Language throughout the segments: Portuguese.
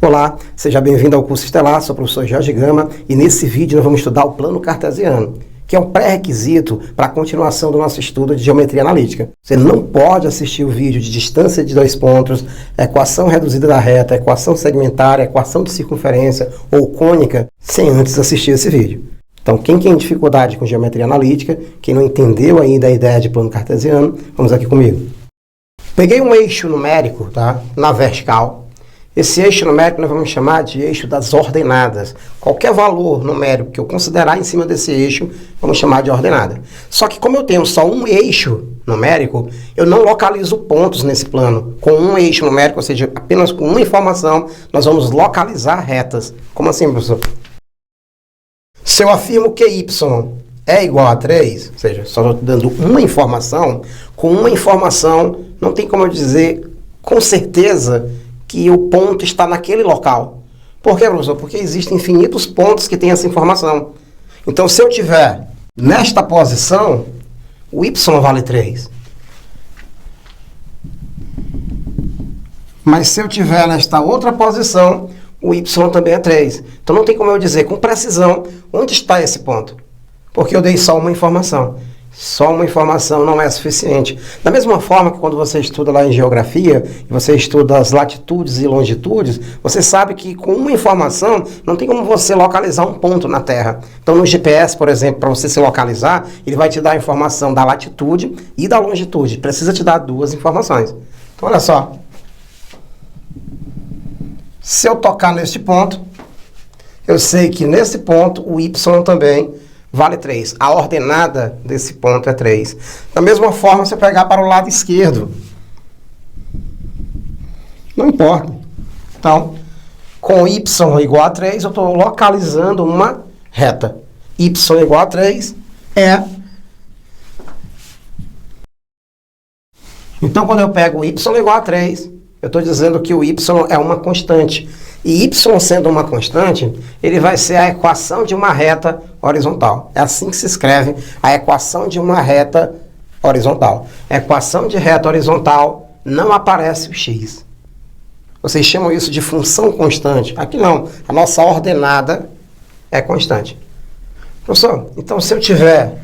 Olá, seja bem-vindo ao curso Estelar, sou o professor Jorge Gama e nesse vídeo nós vamos estudar o plano cartesiano, que é um pré-requisito para a continuação do nosso estudo de geometria analítica. Você não pode assistir o vídeo de distância de dois pontos, equação reduzida da reta, equação segmentária, equação de circunferência ou cônica, sem antes assistir esse vídeo. Então, quem tem dificuldade com geometria analítica, quem não entendeu ainda a ideia de plano cartesiano, vamos aqui comigo. Peguei um eixo numérico, tá, na vertical. Esse eixo numérico nós vamos chamar de eixo das ordenadas. Qualquer valor numérico que eu considerar em cima desse eixo, vamos chamar de ordenada. Só que como eu tenho só um eixo numérico, eu não localizo pontos nesse plano. Com um eixo numérico, ou seja, apenas com uma informação, nós vamos localizar retas. Como assim, professor? Se eu afirmo que y é igual a 3, ou seja, só estou dando uma informação, com uma informação não tem como eu dizer com certeza que o ponto está naquele local. Por quê, professor? Porque existem infinitos pontos que têm essa informação. Então, se eu tiver nesta posição, o y vale 3. Mas se eu tiver nesta outra posição, o y também é 3. Então, não tem como eu dizer com precisão onde está esse ponto. Porque eu dei só uma informação. Só uma informação não é suficiente. Da mesma forma que quando você estuda lá em geografia, e você estuda as latitudes e longitudes, você sabe que com uma informação não tem como você localizar um ponto na Terra. Então no GPS, por exemplo, para você se localizar, ele vai te dar a informação da latitude e da longitude. Precisa te dar duas informações. Então olha só. Se eu tocar neste ponto, eu sei que nesse ponto o y também vale 3. A ordenada desse ponto é 3. Da mesma forma, se eu pegar para o lado esquerdo, não importa. Então, com y igual a 3, eu estou localizando uma reta. Y igual a 3 é... Então, quando eu pego y igual a 3, eu estou dizendo que o y é uma constante. E y sendo uma constante, ele vai ser a equação de uma reta horizontal. É assim que se escreve a equação de uma reta horizontal. A equação de reta horizontal não aparece o x. Vocês chamam isso de função constante. Aqui não. A nossa ordenada é constante. Professor, então se eu tiver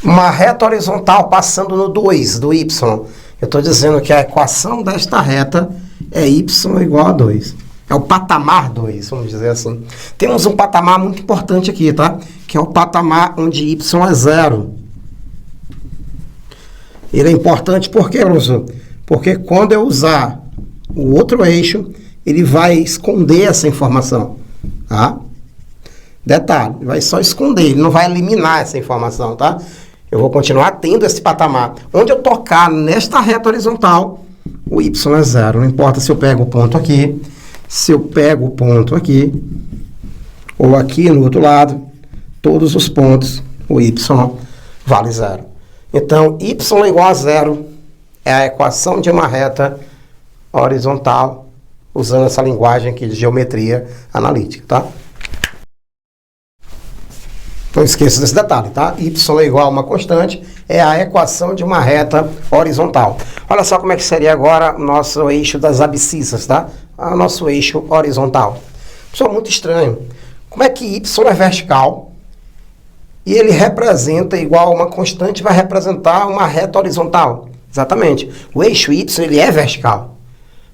uma reta horizontal passando no 2 do y, eu estou dizendo que a equação desta reta é y igual a 2. É o patamar 2, vamos dizer assim. Temos um patamar muito importante aqui, tá? Que é o patamar onde y é 0. Ele é importante por quê, professor? Porque quando eu usar o outro eixo, ele vai esconder essa informação, tá? Detalhe, ele vai só esconder, ele não vai eliminar essa informação, tá? Eu vou continuar tendo esse patamar. Onde eu tocar nesta reta horizontal, o y é 0. Não importa se eu pego o ponto aqui, se eu pego o ponto aqui, ou aqui no outro lado, todos os pontos, o y vale 0. Então, y igual a 0 é a equação de uma reta horizontal, usando essa linguagem aqui de geometria analítica, tá? Não esqueça desse detalhe, tá? Y é igual a uma constante, é a equação de uma reta horizontal. Olha só como é que seria agora o nosso eixo das abscissas, tá? O nosso eixo horizontal. Isso é muito estranho. Como é que Y é vertical e ele representa igual a uma constante, vai representar uma reta horizontal? Exatamente. O eixo Y, ele é vertical.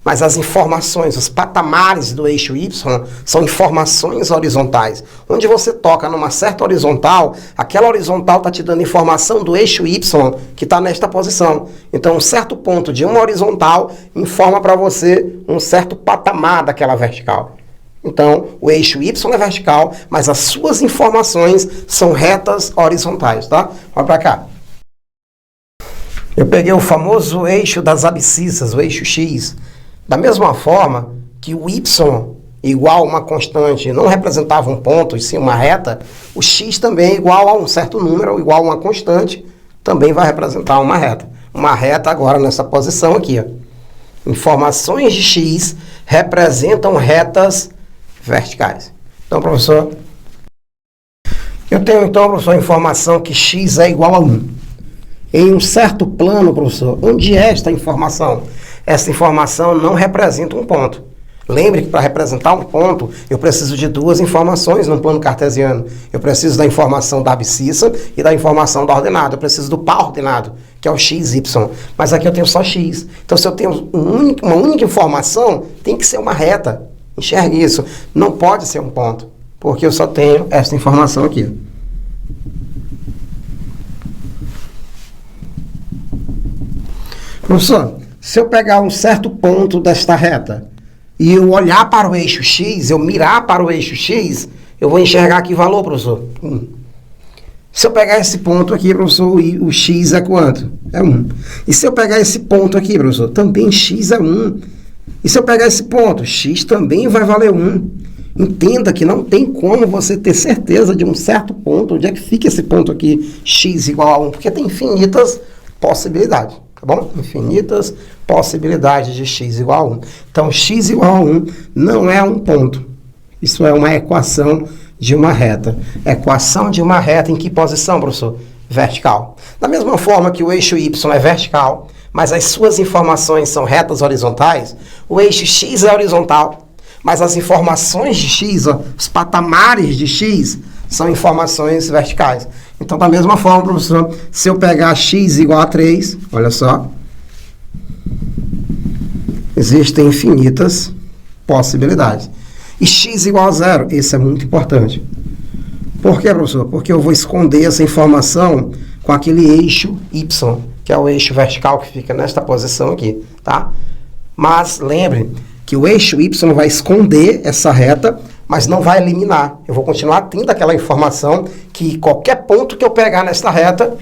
Mas as informações, os patamares do eixo Y são informações horizontais. Onde você toca numa certa horizontal, aquela horizontal está te dando informação do eixo Y que está nesta posição. Então, um certo ponto de uma horizontal informa para você um certo patamar daquela vertical. Então, o eixo Y é vertical, mas as suas informações são retas horizontais, tá? Olha para cá. Eu peguei o famoso eixo das abscissas, o eixo X. Da mesma forma que o y igual a uma constante não representava um ponto, e sim uma reta, o x também igual a um certo número, igual a uma constante, também vai representar uma reta. Uma reta agora nessa posição aqui, ó. Informações de x representam retas verticais. Então, professor, Eu tenho então, professor, a informação que x é igual a 1. Em um certo plano, professor, onde é esta informação? Essa informação não representa um ponto. Lembre que para representar um ponto, eu preciso de duas informações num plano cartesiano. Eu preciso da informação da abscissa e da informação da ordenada. Eu preciso do par ordenado, que é o x, y. Mas aqui eu tenho só x. Então, se eu tenho uma única informação, tem que ser uma reta. Enxergue isso. Não pode ser um ponto, porque eu só tenho essa informação aqui. Professor, se eu pegar um certo ponto desta reta e eu olhar para o eixo x, eu mirar para o eixo x, eu vou enxergar que valor, professor? 1. Se eu pegar esse ponto aqui, professor, o x é quanto? É 1. E se eu pegar esse ponto aqui, professor, também x é 1. E se eu pegar esse ponto, x também vai valer 1. Entenda que não tem como você ter certeza de um certo ponto, onde é que fica esse ponto aqui, x igual a 1, porque tem infinitas possibilidades. Tá bom? Infinitas possibilidades de x igual a 1. Então, x igual a 1 não é um ponto. Isso é uma equação de uma reta. Equação de uma reta em que posição, professor? Vertical. Da mesma forma que o eixo y é vertical, mas as suas informações são retas horizontais, o eixo x é horizontal, mas as informações de x, os patamares de x, são informações verticais. Então, da mesma forma, professor, se eu pegar x igual a 3, olha só, existem infinitas possibilidades. E x igual a 0, isso é muito importante. Por quê, professor? Porque eu vou esconder essa informação com aquele eixo y, que é o eixo vertical que fica nesta posição aqui, tá? Mas lembre que o eixo y vai esconder essa reta, mas não vai eliminar. Eu vou continuar tendo aquela informação que qualquer ponto que eu pegar nesta reta,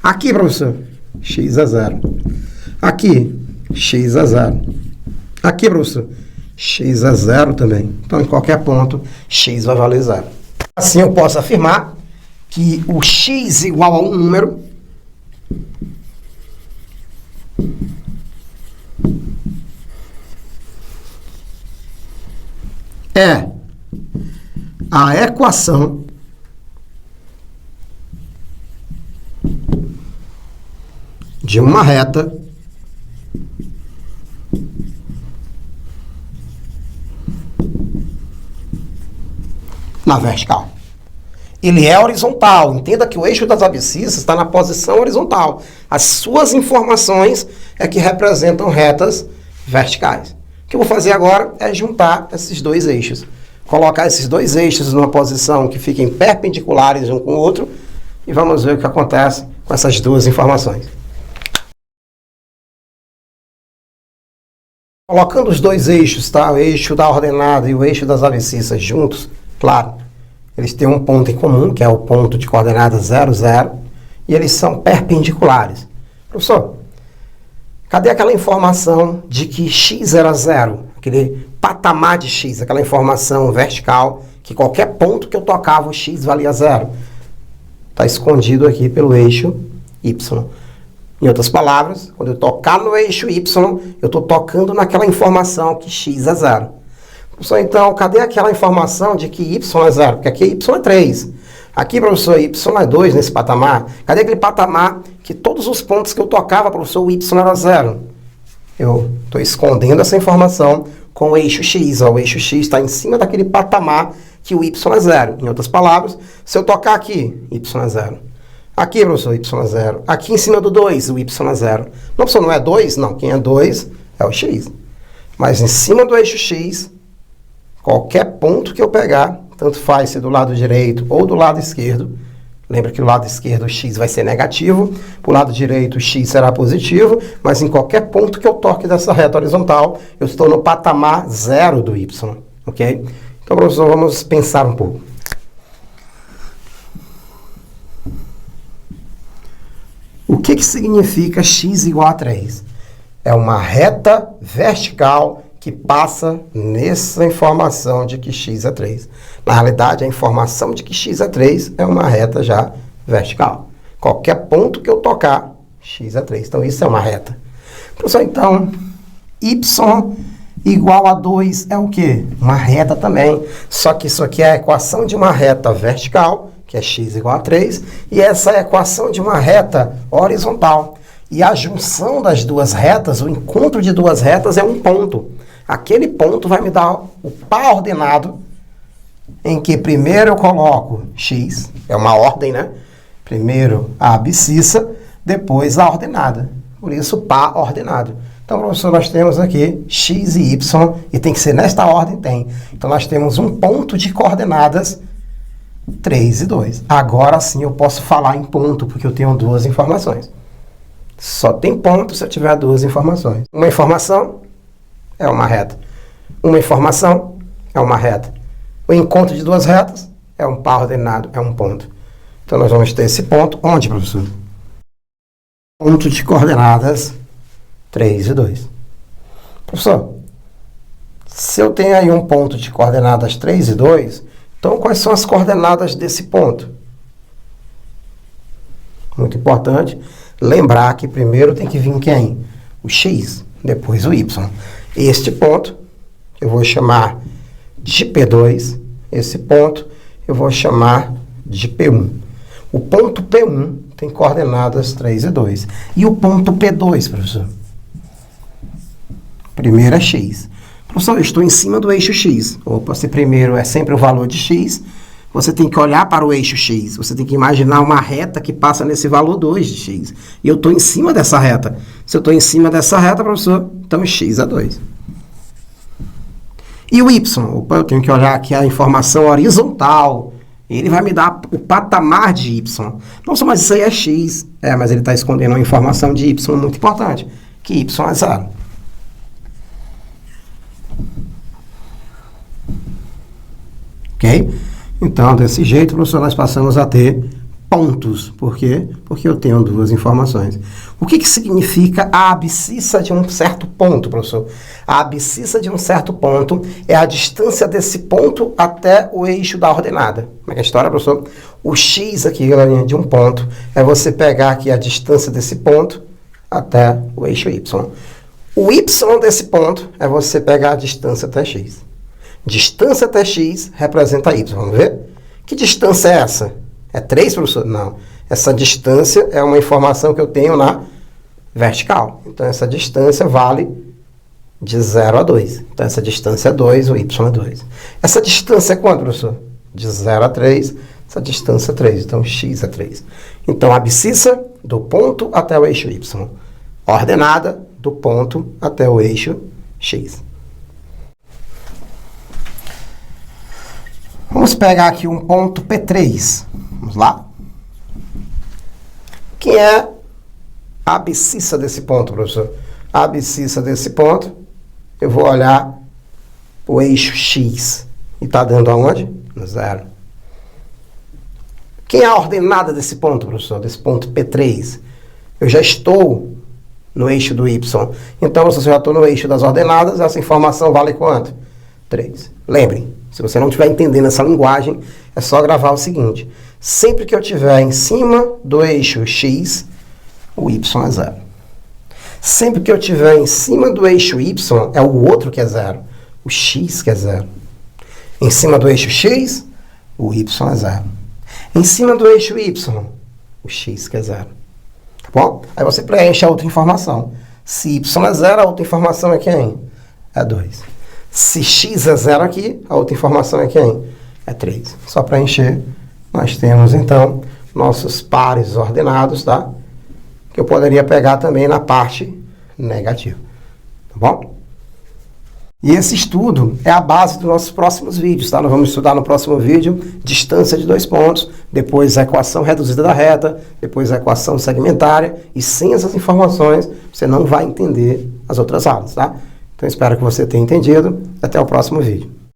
aqui, professor, x é 0. Aqui, x é 0. Aqui, professor, x é 0 também. Então, em qualquer ponto, x vai valer 0. Assim, eu posso afirmar que o x igual a um número é a equação de uma reta na vertical. Ele é horizontal. Entenda que o eixo das abscissas está na posição horizontal. As suas informações é que representam retas verticais. O que eu vou fazer agora é juntar esses dois eixos. Colocar esses dois eixos numa posição que fiquem perpendiculares um com o outro e vamos ver o que acontece com essas duas informações. Colocando os dois eixos, tá? O eixo da ordenada e o eixo das abscissas juntos, claro, eles têm um ponto em comum, que é o ponto de coordenada 0, 0, e eles são perpendiculares. Professor, cadê aquela informação de que x era 0? Aquele patamar de x, aquela informação vertical, que qualquer ponto que eu tocava, o x valia 0. Está escondido aqui pelo eixo y. Em outras palavras, quando eu tocar no eixo y, eu estou tocando naquela informação que x é 0. Professor, então, cadê aquela informação de que y é 0? Porque aqui y é 3. Aqui, professor, y é 2 nesse patamar. Cadê aquele patamar que todos os pontos que eu tocava, professor, o y era 0? Eu estou escondendo essa informação com o eixo x. Ó, o eixo x está em cima daquele patamar que o y é 0. Em outras palavras, se eu tocar aqui, y é 0. Aqui, professor, y é 0. Aqui em cima do 2, o y é 0. Não, professor, não é 2? Não, quem é 2 é o x. Mas em cima do eixo x, qualquer ponto que eu pegar, tanto faz se do lado direito ou do lado esquerdo, lembra que do lado esquerdo o x vai ser negativo, para o lado direito o x será positivo, mas em qualquer ponto que eu toque dessa reta horizontal, eu estou no patamar 0 do y, ok? Então, professor, vamos pensar um pouco. O que significa x igual a 3? É uma reta vertical que passa nessa informação de que x é 3. Na realidade, a informação de que x é 3 é uma reta já vertical. Qualquer ponto que eu tocar, x é 3. Então, isso é uma reta. Professor, então, y igual a 2 é o quê? Uma reta também. Só que isso aqui é a equação de uma reta vertical, que que é x igual a 3, e essa é a equação de uma reta horizontal. E a junção das duas retas, o encontro de duas retas é um ponto. Aquele ponto vai me dar o par ordenado, em que primeiro eu coloco x, é uma ordem, né? Primeiro a abscissa, depois a ordenada. Por isso, par ordenado. Então, professor, nós temos aqui x e y, e tem que ser nesta ordem, tem. Então, nós temos um ponto de coordenadas 3 e 2. Agora sim eu posso falar em ponto, porque eu tenho duas informações. Só tem ponto se eu tiver duas informações. Uma informação é uma reta. Uma informação é uma reta. O encontro de duas retas é um par ordenado, é um ponto. Então, nós vamos ter esse ponto. Onde, professor? Ponto de coordenadas 3 e 2. Professor, se eu tenho aí um ponto de coordenadas 3 e 2, então quais são as coordenadas desse ponto? Muito importante lembrar que primeiro tem que vir quem? O x, depois o y. Este ponto eu vou chamar de P2, esse ponto eu vou chamar de P1. O ponto P1 tem coordenadas 3 e 2. E o ponto P2, professor? Primeiro é x. Professor, eu estou em cima do eixo x. Opa, se primeiro é sempre o valor de x, você tem que olhar para o eixo x. Você tem que imaginar uma reta que passa nesse valor 2 de x. E eu estou em cima dessa reta. Se eu estou em cima dessa reta, professor, então x é 2. E o y? Opa, eu tenho que olhar aqui a informação horizontal. Ele vai me dar o patamar de y. Nossa, mas isso aí é x. É, mas ele está escondendo uma informação de y muito importante, que y é 0. Ok? Então, desse jeito, professor, nós passamos a ter pontos. Por quê? Porque eu tenho duas informações. O que significa a abscissa de um certo ponto, professor? A abscissa de um certo ponto é a distância desse ponto até o eixo da ordenada. Como é que é a história, professor? O x aqui, galerinha, de um ponto, é você pegar aqui a distância desse ponto até o eixo y. O y desse ponto é você pegar a distância até x. Distância até x representa y. Vamos ver? Que distância é essa? É 3, professor? Não. Essa distância é uma informação que eu tenho na vertical. Então, essa distância vale de 0 a 2. Então, essa distância é 2, o y é 2. Essa distância é quanto, professor? De 0 a 3. Essa distância é 3. Então, x é 3. Então, a abscissa do ponto até o eixo y. Ordenada do ponto até o eixo x. Vamos pegar aqui um ponto P3. Vamos lá? Que é a abscissa desse ponto, professor? A abscissa desse ponto, eu vou olhar o eixo x. E está dando aonde? 0. Quem é a ordenada desse ponto, professor? Desse ponto P3? Eu já estou no eixo do y. Então, se eu já estou no eixo das ordenadas, essa informação vale quanto? 3. Lembrem, se você não estiver entendendo essa linguagem, é só gravar o seguinte. Sempre que eu estiver em cima do eixo x, o y é 0. Sempre que eu estiver em cima do eixo y, é o outro que é 0. O x que é 0. Em cima do eixo x, o y é 0. Em cima do eixo y, o x que é 0. Tá bom? Aí você preenche a outra informação. Se y é 0, a outra informação é quem? É 2. Se x é 0 aqui, a outra informação é quem? É 3. Só para encher, nós temos, então, nossos pares ordenados, tá? Que eu poderia pegar também na parte negativa. Tá bom? E esse estudo é a base dos nossos próximos vídeos, tá? Nós vamos estudar no próximo vídeo distância de 2 pontos, depois a equação reduzida da reta, depois a equação segmentária, e sem essas informações, você não vai entender as outras aulas, tá? Então, espero que você tenha entendido. Até o próximo vídeo.